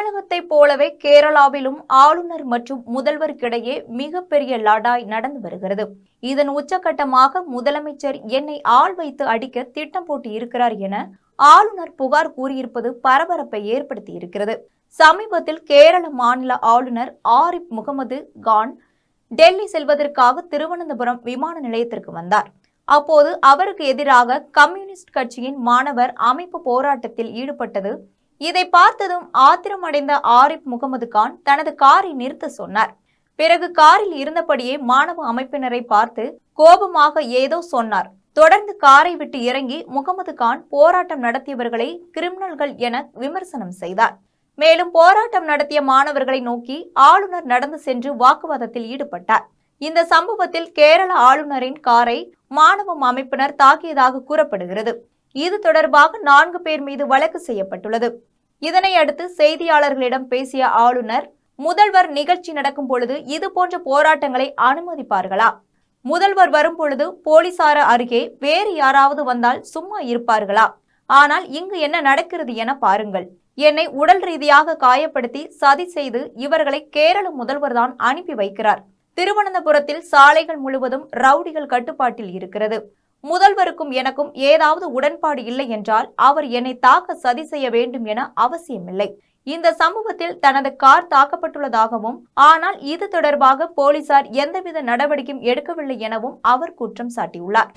தமிழகத்தைப் போலவே கேரளாவிலும் ஆளுநர் மற்றும் முதல்வருக்கிடையே மிகப்பெரிய லடாய் நடந்து வருகிறது. இதன் உச்சகட்டமாக முதலமைச்சர் என்னை ஆள் வைத்து அடிக்க திட்டம் போட்டு இருக்கிறார் என ஆளுநர் புகார் கூறியிருப்பது பரபரப்பை ஏற்படுத்தி இருக்கிறது. சமீபத்தில் கேரள மாநில ஆளுநர் ஆரிப் முகமது கான் டெல்லி செல்வதற்காக திருவனந்தபுரம் விமான நிலையத்திற்கு வந்தார். அப்போது அவருக்கு எதிராக கம்யூனிஸ்ட் கட்சியின் மாணவர் அமைப்பு போராட்டத்தில் ஈடுபட்டது. இதை பார்த்ததும் ஆத்திரமடைந்த ஆரிப் முகமது கான் தனது காரை நிறுத்த சொன்னார். பிறகு காரில் இருந்தபடியே மாணவ அமைப்பினரை பார்த்து கோபமாக ஏதோ சொன்னார். தொடர்ந்து காரை விட்டு இறங்கி முகமது கான் போராட்டம் நடத்தியவர்களை கிரிமினல்கள் என விமர்சனம் செய்தார். மேலும் போராட்டம் நடத்திய மாணவர்களை நோக்கி ஆளுநர் நடந்து சென்று வாக்குவாதத்தில் ஈடுபட்டார். இந்த சம்பவத்தில் கேரள ஆளுநரின் காரை மாணவ அமைப்பினர் தாக்கியதாக கூறப்படுகிறது. இது தொடர்பாக 4 பேர் மீது வழக்கு செய்யப்பட்டுள்ளது. இதனை அடுத்து செய்தியாளர்களிடம் பேசிய ஆளுநர், முதல்வர் நிகழ்ச்சி நடக்கும் பொழுது இதுபோன்ற போராட்டங்களை அனுமதிப்பார்களா? முதல்வர் வரும் பொழுது போலீசார் அருகே வேறு யாராவது வந்தால் சும்மா இருப்பார்களா? ஆனால் இங்கு என்ன நடக்கிறது என பாருங்கள். என்னை உடல் ரீதியாக காயப்படுத்தி சதி செய்து இவர்களை கேரள முதல்வர் தான் அனுப்பி வைக்கிறார். திருவனந்தபுரத்தில் சாலைகள் முழுவதும் ரவுடிகள் கட்டுப்பாட்டில் இருக்கிறது. முதல்வருக்கும் எனக்கும் ஏதாவது உடன்பாடு இல்லை என்றால் அவர் என்னை தாக்க சதி செய்ய வேண்டும் என அவசியமில்லை. இந்த சம்பவத்தில் தனது கார் தாக்கப்பட்டுள்ளதாகவும், ஆனால் இது தொடர்பாக போலீசார் எந்தவித நடவடிக்கையும் எடுக்கவில்லை எனவும் அவர் குற்றம் சாட்டியுள்ளார்.